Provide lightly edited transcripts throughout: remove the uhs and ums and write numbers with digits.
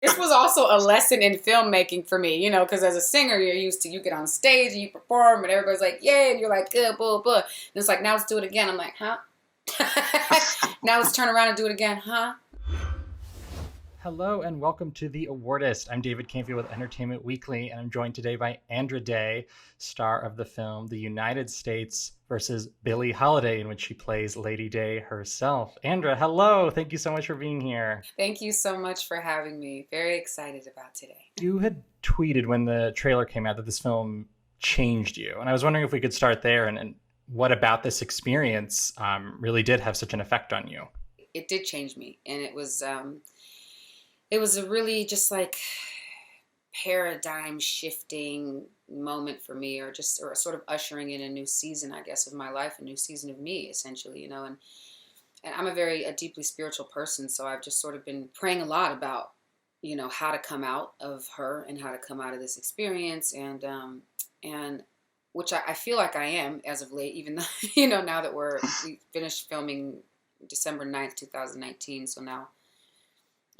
This was also a lesson in filmmaking for me, because as a singer, you're used to, you get on stage and you perform and everybody's like, yeah, and you're like, good, blah, blah. And it's like, now let's do it again. I'm like, huh? Now let's turn around and do it again, huh? Hello and welcome to the Awardist. I'm David Canfield with Entertainment Weekly, and I'm joined today by Andra Day, star of the film The United States versus Billie Holiday, in which she plays Lady Day herself. Andra, hello. Thank you so much for being here. Thank you so much for having me. Very excited about today. You had tweeted when the trailer came out that this film changed you, and I was wondering if we could start there and what about this experience really did have such an effect on you? It did change me, and it was a really just like paradigm shifting moment for me, or sort of ushering in a new season, I guess, of my life, a new season of me, essentially, and I'm a deeply spiritual person, so I've just sort of been praying a lot about, how to come out of her and how to come out of this experience, and which I feel like I am as of late, even though, now that we finished filming December 9th, 2019, so now,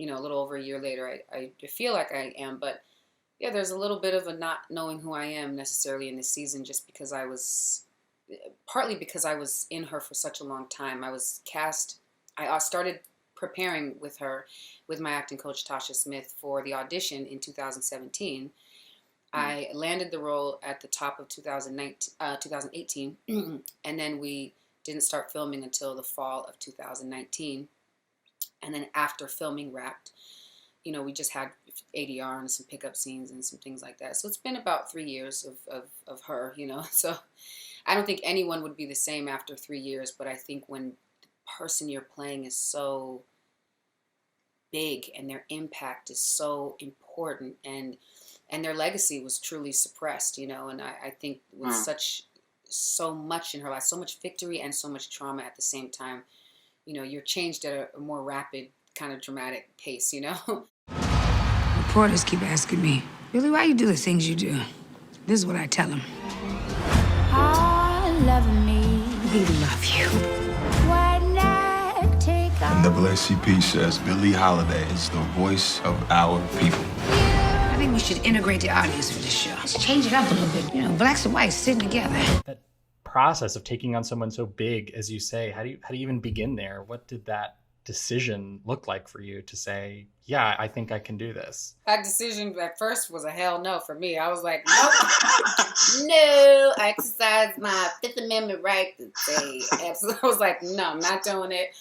a little over a year later, I feel like I am. But yeah, there's a little bit of a not knowing who I am necessarily in this season, just because partly because I was in her for such a long time. I was cast, I started preparing with her, with my acting coach, Tasha Smith, for the audition in 2017. I landed the role at the top of 2018, and then we didn't start filming until the fall of 2019. And then after filming wrapped, we just had ADR and some pickup scenes and some things like that. So it's been about 3 years of her, So I don't think anyone would be the same after 3 years, but I think when the person you're playing is so big and their impact is so important, and their legacy was truly suppressed, and I think with so much in her life, so much victory and so much trauma at the same time, you're changed at a more rapid, kind of dramatic pace, Reporters keep asking me, Billy, why you do the things you do? This is what I tell them. I love me. We love you. When I take NAACP says Billie Holiday is the voice of our people. I think we should integrate the audience for this show. Let's change it up a little bit. Blacks and whites sitting together. That process of taking on someone so big, as you say, how do you even begin there? What did that decision look like for you to say, yeah, I think I can do this? That decision at first was a hell no for me. I was like, nope. No, I exercise my Fifth Amendment right to say absolutely. I was like, no, I'm not doing it.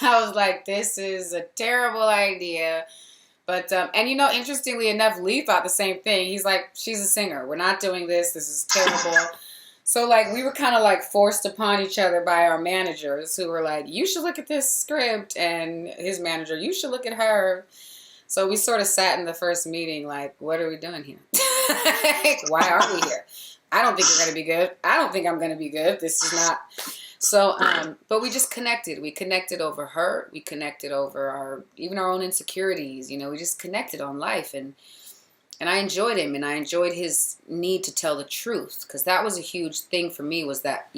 I was like, this is a terrible idea. But, and interestingly enough, Lee thought the same thing. He's like, she's a singer. We're not doing this. This is terrible. So, we were kind of, forced upon each other by our managers, who were like, you should look at this script. And his manager, you should look at her. So we sort of sat in the first meeting like, what are we doing here? Why are we here? I don't think we're going to be good. I don't think I'm going to be good. This is not. So, but we just connected. We connected over her. We connected over even our own insecurities. We just connected on life. And I enjoyed him, and I enjoyed his need to tell the truth, because that was a huge thing for me, was that,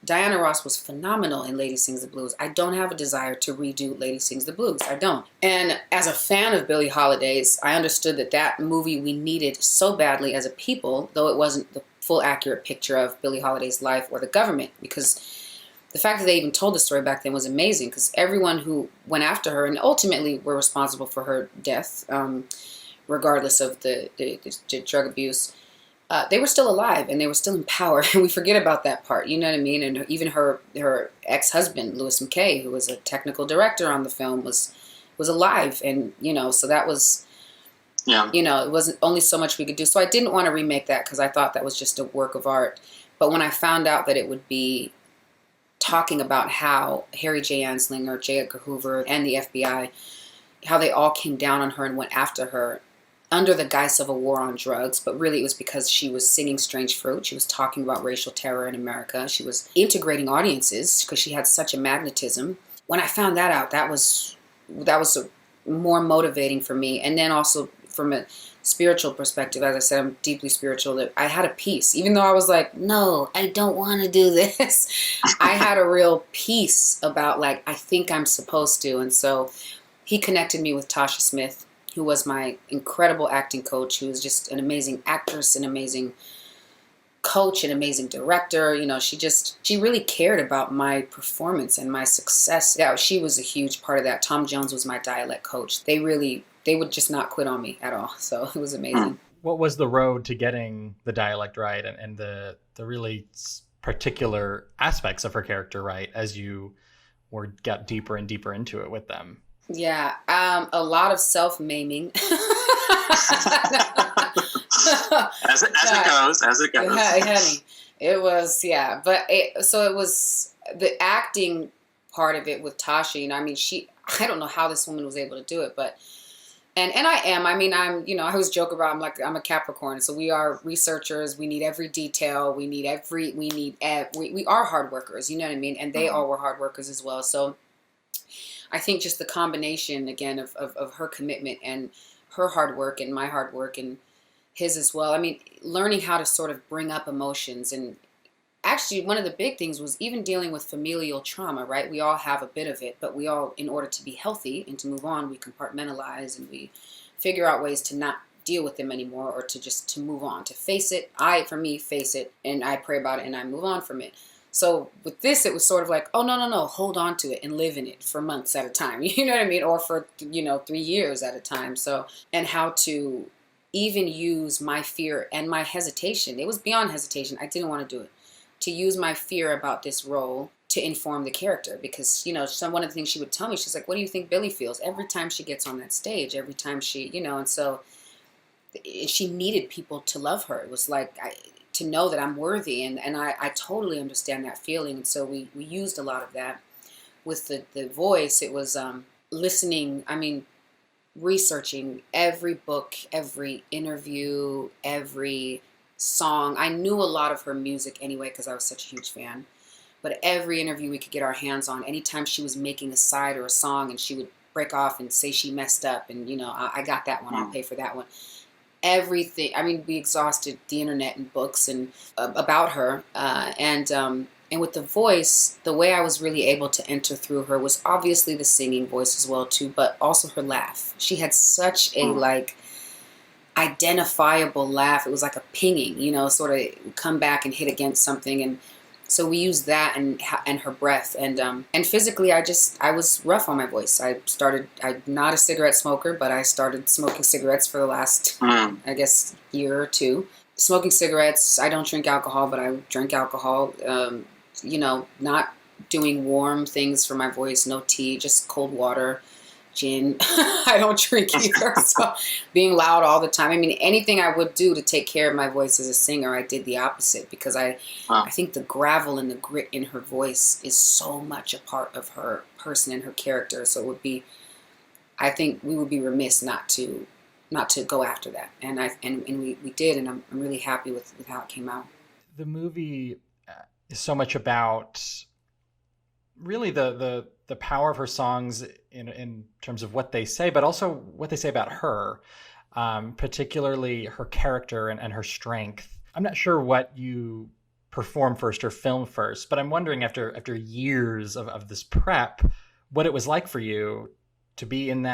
Diana Ross was phenomenal in Lady Sings the Blues. I don't have a desire to redo Lady Sings the Blues. I don't. And as a fan of Billie Holiday's, I understood that movie we needed so badly as a people, though it wasn't the full accurate picture of Billie Holiday's life or the government, because the fact that they even told the story back then was amazing, because everyone who went after her and ultimately were responsible for her death, regardless of the drug abuse, they were still alive and they were still in power. And we forget about that part, you know what I mean? And even her ex-husband, Louis McKay, who was a technical director on the film, was alive. And, so that was, it wasn't only so much we could do. So I didn't want to remake that, because I thought that was just a work of art. But when I found out that it would be talking about how Harry J. Anslinger, J. Edgar Hoover, and the FBI, how they all came down on her and went after her under the guise of a war on drugs, but really it was because she was singing Strange Fruit. She was talking about racial terror in America. She was integrating audiences because she had such a magnetism. When I found that out, that was more motivating for me. And then also from a spiritual perspective, as I said, I'm deeply spiritual, that I had a peace. Even though I was like, no, I don't want to do this. I had a real peace about, I think I'm supposed to. And so he connected me with Tasha Smith, who was my incredible acting coach, who was just an amazing actress, an amazing coach, an amazing director. You know, she really cared about my performance and my success. Yeah, she was a huge part of that. Tom Jones was my dialect coach. They would just not quit on me at all. So it was amazing. What was the road to getting the dialect right and the really particular aspects of her character right as you got deeper and deeper into it with them? Yeah, a lot of self-maiming. as it goes. Yeah, honey. It was, yeah. But it was the acting part of it with Tasha. You know, I mean, I don't know how this woman was able to do it, but, and I am. I mean, I always joke about, I'm a Capricorn, so we are researchers. We need every detail. We are hard workers, you know what I mean? And they all were hard workers as well. So I think just the combination, again, of her commitment and her hard work and my hard work and his as well. I mean, learning how to sort of bring up emotions. And actually, one of the big things was even dealing with familial trauma, right? We all have a bit of it, but we all, in order to be healthy and to move on, we compartmentalize and we figure out ways to not deal with them anymore, or to move on, to face it. For me, face it, and I pray about it and I move on from it. So with this, it was sort of like, oh, no, hold on to it and live in it for months at a time. You know what I mean? Or for, 3 years at a time. So, and how to even use my fear and my hesitation. It was beyond hesitation. I didn't want to do it. To use my fear about this role to inform the character. Because, one of the things she would tell me, she's like, what do you think Billie feels every time she gets on that stage? Every time she, and so she needed people to love her. It was like, to know that I'm worthy, and I totally understand that feeling. And so we used a lot of that with the voice. It was listening, researching every book, every interview, every song. I knew a lot of her music anyway because I was such a huge fan, but every interview we could get our hands on, anytime she was making a side or a song and she would break off and say she messed up and I got that one, I'll pay for that one. Everything. We exhausted the internet and books and about her, and with the voice, the way I was really able to enter through her was obviously the singing voice as well too, but also her laugh. She had such a identifiable laugh. It was like a pinging, sort of come back and hit against something, and so we used that and her breath, and physically I was rough on my voice. I'm not a cigarette smoker, but I started smoking cigarettes for the last, I guess, year or two. Smoking cigarettes, I don't drink alcohol, but I drink alcohol, not doing warm things for my voice, no tea, just cold water, gin. I don't drink either, so being loud all the time. Anything I would do to take care of my voice as a singer, I did the opposite, because I think the gravel and the grit in her voice is so much a part of her person and her character. So I think we would be remiss not to go after that, and we did, and I'm really happy with how it came out. The movie is so much about really the power of her songs in terms of what they say, but also what they say about her, particularly her character and her strength. I'm not sure what you perform first or film first, but I'm wondering after years of this prep, what it was like for you to be in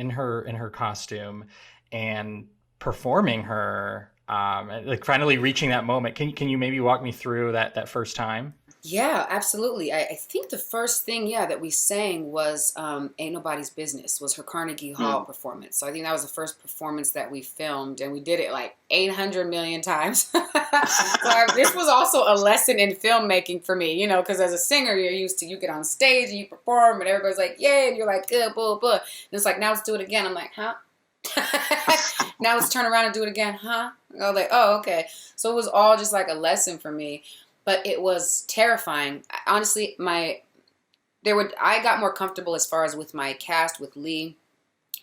her costume and performing her, finally reaching that moment. Can you maybe walk me through that first time? Yeah, absolutely. I think the first thing, that we sang was Ain't Nobody's Business, was her Carnegie Hall performance. So I think that was the first performance that we filmed, and we did it like 800 million times. So this was also a lesson in filmmaking for me, because as a singer, you're used to, you get on stage and you perform and everybody's like, yay, and you're like, good, blah, blah. And it's like, now let's do it again. I'm like, huh? Now let's turn around and do it again, huh? I was like, oh, okay. So it was all just like a lesson for me. But it was terrifying. Honestly, I got more comfortable as far as with my cast, with Lee,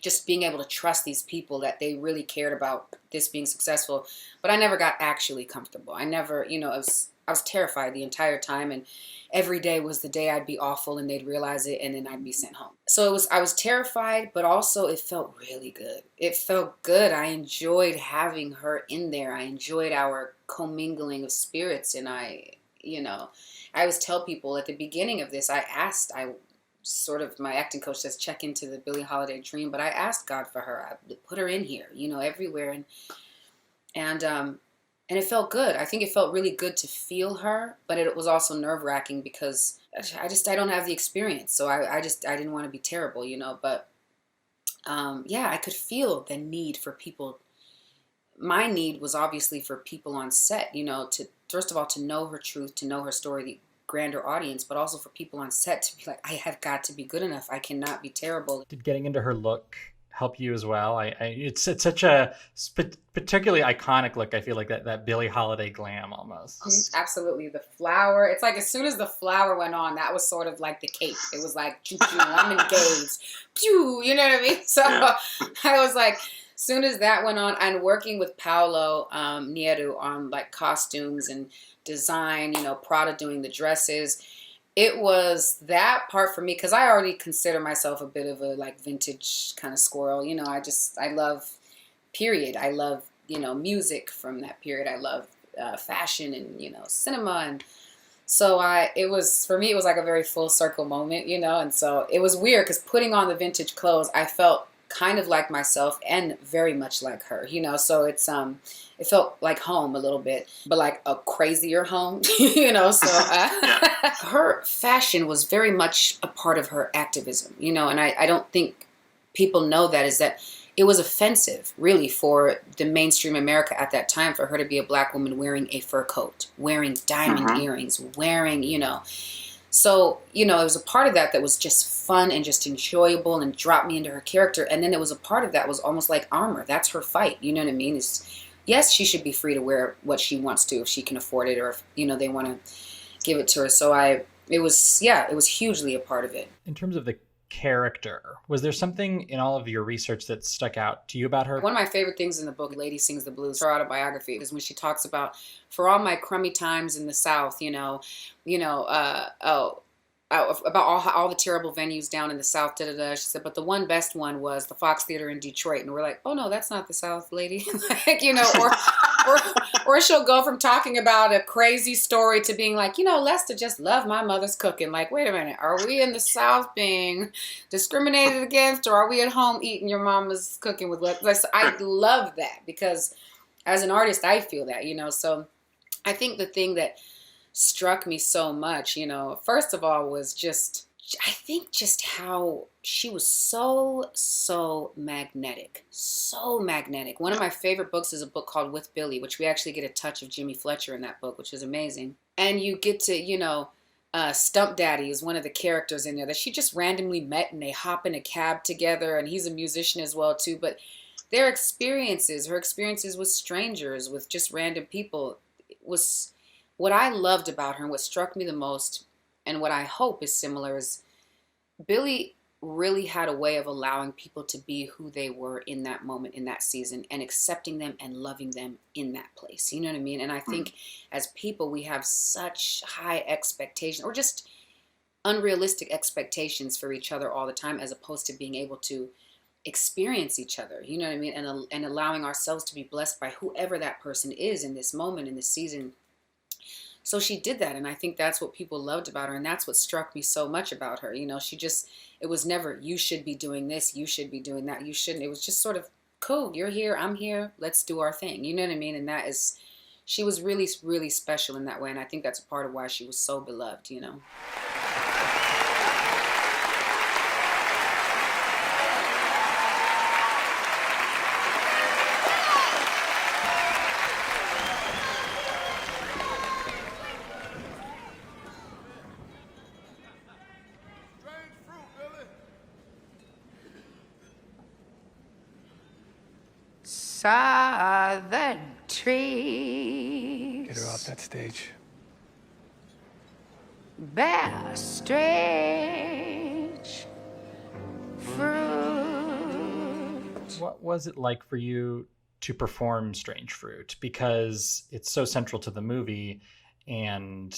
just being able to trust these people that they really cared about this being successful. But I never got actually comfortable. I never, I was terrified the entire time, and every day was the day I'd be awful and they'd realize it, and then I'd be sent home. So I was terrified, but also it felt really good. It felt good. I enjoyed having her in there. I enjoyed our commingling of spirits, and I always tell people at the beginning of this, I sort of my acting coach says, check into the Billie Holiday dream. But I asked God for her. I put her in here, you know, everywhere. And it felt good. I think it felt really good to feel her, but it was also nerve-wracking because I don't have the experience. So I didn't want to be terrible, you know, but yeah, I could feel the need for people. My need was obviously for people on set, you know, to, first of all, to know her truth, to know her story, the grander audience, but also for people on set to be like, I have got to be good enough. I cannot be terrible. Did getting into her look help you as well? It's such a particularly iconic look. I feel like that Billie Holiday glam almost. Absolutely. The flower. It's like as soon as the flower went on, that was sort of like the cape. It was like, I'm engaged. Pew, you know what I mean? So I was like, soon as that went on, and working with Paolo Nieru on like costumes and design, you know, Prada doing the dresses, it was that part for me, because I already consider myself a bit of a like vintage kind of squirrel. You know, I love period. I love, you know, music from that period. I love fashion and, you know, cinema. And so it was like a very full circle moment, you know. And so it was weird because putting on the vintage clothes, I felt kind of like myself and very much like her, you know. So it felt like home a little bit, but like a crazier home, you know. So her fashion was very much a part of her activism, you know. And I don't think people know that, is that it was offensive really for the mainstream America at that time for her to be a black woman wearing a fur coat, wearing diamond earrings, wearing, you know. So, you know, it was a part of that was just fun and just enjoyable and dropped me into her character. And then there was a part of that was almost like armor. That's her fight. You know what I mean? Yes, she should be free to wear what she wants to if she can afford it, or if, you know, they want to give it to her. So it was hugely a part of it. In terms of the character, was there something in all of your research that stuck out to you about her? One of my favorite things in the book, Lady Sings the Blues, her autobiography, is when she talks about, for all my crummy times in the South, about all the terrible venues down in the South, she said, but the one best one was the Fox Theater in Detroit. And we're like, oh no, that's not the South, lady. Like, you know, or she'll go from talking about a crazy story to being like, you know, Lester just loved my mother's cooking. Like, wait a minute, are we in the South being discriminated against, or are we at home eating your mama's cooking with Lester? I love that, because as an artist, I feel that, you know. So I think the thing that struck me so much, you know, first of all, was just how she was so magnetic. One of my favorite books is a book called With Billie, which we actually get a touch of Jimmy Fletcher in that book, which is amazing. And you get to, you know, Stump Daddy is one of the characters in there that she just randomly met, and they hop in a cab together, and he's a musician as well too. But her experiences with strangers, with just random people, was what I loved about her, and what struck me the most, and what I hope is similar, is Billie really had a way of allowing people to be who they were in that moment, in that season, and accepting them and loving them in that place. You know what I mean? And I think as people, we have such high expectations, or just unrealistic expectations for each other all the time, as opposed to being able to experience each other. You know what I mean? And allowing ourselves to be blessed by whoever that person is in this moment, in this season. So she did that, and I think that's what people loved about her, and that's what struck me so much about her. You know, it was never, you should be doing this, you should be doing that, you shouldn't. It was just sort of, cool, you're here, I'm here, let's do our thing. You know what I mean? And she was really, really special in that way, and I think that's a part of why she was so beloved, you know. Southern trees. Get her off that stage. Bear strange fruit. What was it like for you to perform Strange Fruit? Because it's so central to the movie, and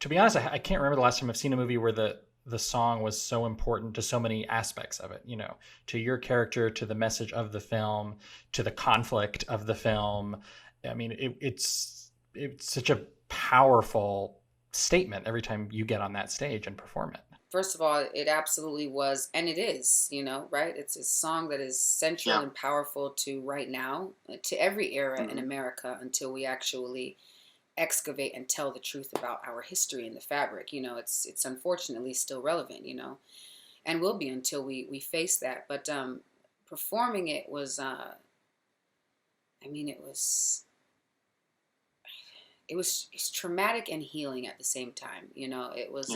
to be honest, I can't remember the last time I've seen a movie where the song was so important to so many aspects of it, you know, to your character, to the message of the film, to the conflict of the film. I mean, it's such a powerful statement every time you get on that stage and perform it. first of all, it absolutely was, and it is, right? It's a song that is central and powerful to right now, to every era in America until we actually excavate and tell the truth about our history and the fabric. It's unfortunately still relevant, and will be until we face that. But performing it was, it's traumatic and healing at the same time. It was,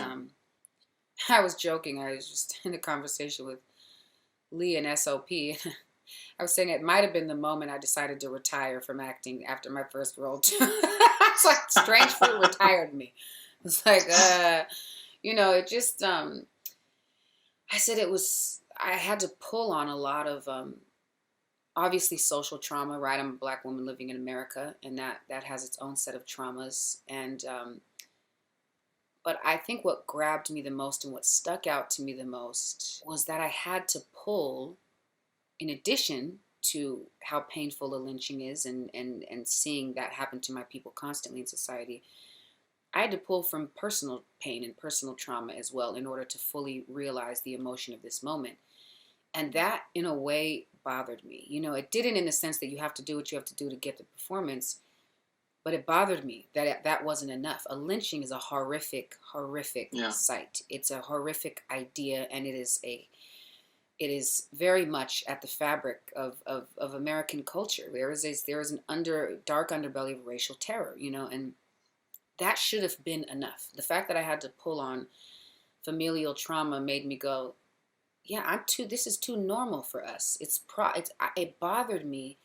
I was joking. I was just in a conversation with Lee and SOP. I was saying it might have been the moment I decided to retire from acting after my first role. It's like Strange Fruit retired me. It's like, it just, I said I had to pull on a lot of, obviously social trauma, right? I'm a Black woman living in America, and that has its own set of traumas. And, but I think what grabbed me the most and what stuck out to me the most was that I had to pull, in addition to how painful a lynching is and seeing that happen to my people constantly in society, I had to pull from personal pain and personal trauma as well in order to fully realize the emotion of this moment. And that, in a way, bothered me. It didn't in the sense that you have to do what you have to do to get the performance, but it bothered me that wasn't enough. A lynching is a horrific sight. It's a horrific idea, and it is very much at the fabric of American culture. There is an dark underbelly of racial terror, and that should have been enough. The fact that I had to pull on familial trauma made me go, yeah, this is too normal for us. It bothered me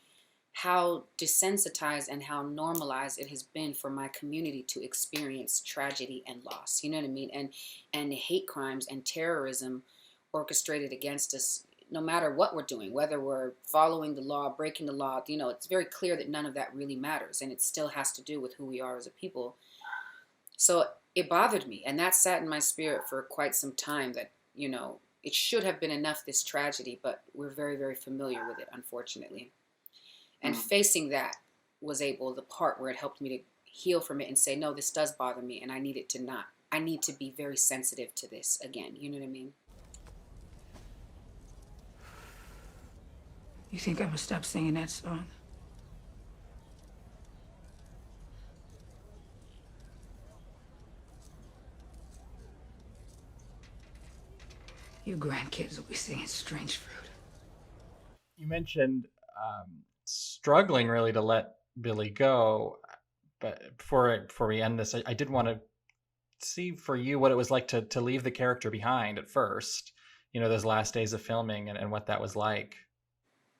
how desensitized and how normalized it has been for my community to experience tragedy and loss. You know what I mean? And hate crimes and terrorism orchestrated against us, no matter what we're doing, whether we're following the law, breaking the law. It's very clear that none of that really matters, and it still has to do with who we are as a people. So it bothered me, and that sat in my spirit for quite some time, that it should have been enough, this tragedy, but we're very, very familiar with it, unfortunately. And facing that was the part where it helped me to heal from it and say, no, this does bother me, and I need to be very sensitive to this again. You know what I mean? You think I'm gonna stop singing that song? Your grandkids will be singing Strange Fruit. You mentioned struggling really to let Billie go, but before we end this, I did want to see for you what it was like to leave the character behind at first, those last days of filming and what that was like.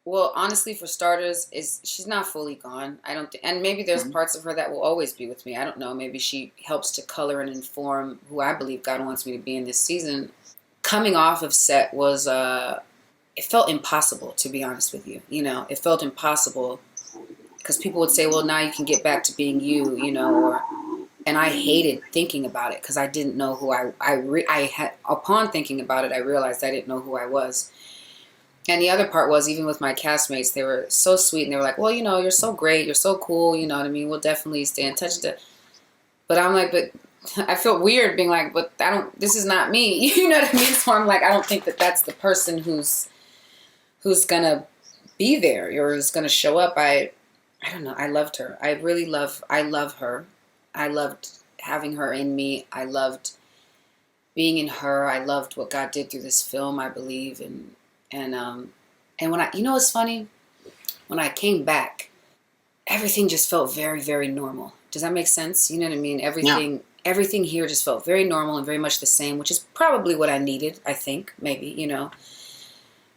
Well, honestly, for starters, she's not fully gone. I don't think, and maybe there's parts of her that will always be with me. I don't know. Maybe she helps to color and inform who I believe God wants me to be in this season. Coming off of set was, it felt impossible, to be honest with you. It felt impossible because people would say, well, now you can get back to being you, and I hated thinking about it because I didn't know who I had. Upon thinking about it, I realized I didn't know who I was. And the other part was, even with my castmates, they were so sweet, and they were like, well, you're so great, you're so cool, you know what I mean? We'll definitely stay in touch. But I'm like, but I feel weird being like, but this is not me. You know what I mean? So I'm like, I don't think that that's the person who's gonna be there or is gonna show up. I don't know. I loved her. I love her. I loved having her in me. I loved being in her. I loved what God did through this film, I believe. And when it's funny, when I came back, everything just felt very, very normal. Does that make sense? You know what I mean? Everything here just felt very normal and very much the same, which is probably what I needed, I think, maybe,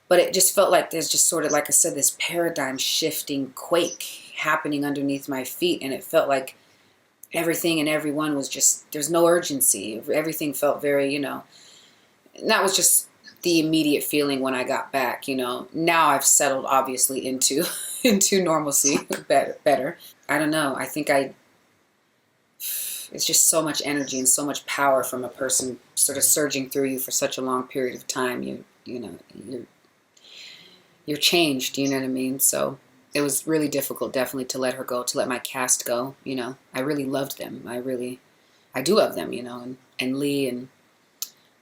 But it just felt like there's just sort of, like I said, this paradigm shifting quake happening underneath my feet. And it felt like everything and everyone was just, there's no urgency. Everything felt very, and that was just the immediate feeling when I got back. Now I've settled obviously into normalcy better. I don't know. I think it's just so much energy and so much power from a person sort of surging through you for such a long period of time. You're changed, you know what I mean? So it was really difficult, definitely, to let her go, to let my cast go. I really loved them. I do love them, and Lee, and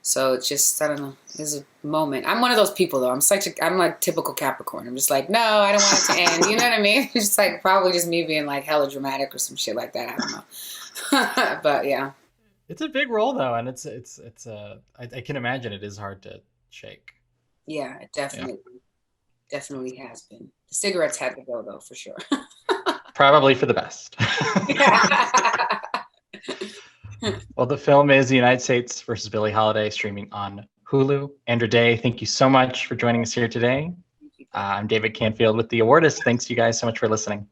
So it's just, I don't know, it's a moment. I'm one of those people though. I'm like typical Capricorn. I'm just like, no, I don't want it to end. You know what I mean? It's just like probably just me being like hella dramatic or some shit like that. I don't know. But yeah. It's a big role though, and I can imagine it is hard to shake. Yeah, it definitely has been. The cigarettes had to go though, for sure. Probably for the best. Well, the film is The United States versus Billie Holiday, streaming on Hulu. Andra Day, thank you so much for joining us here today. I'm David Canfield with The Awardist. Thanks you guys so much for listening.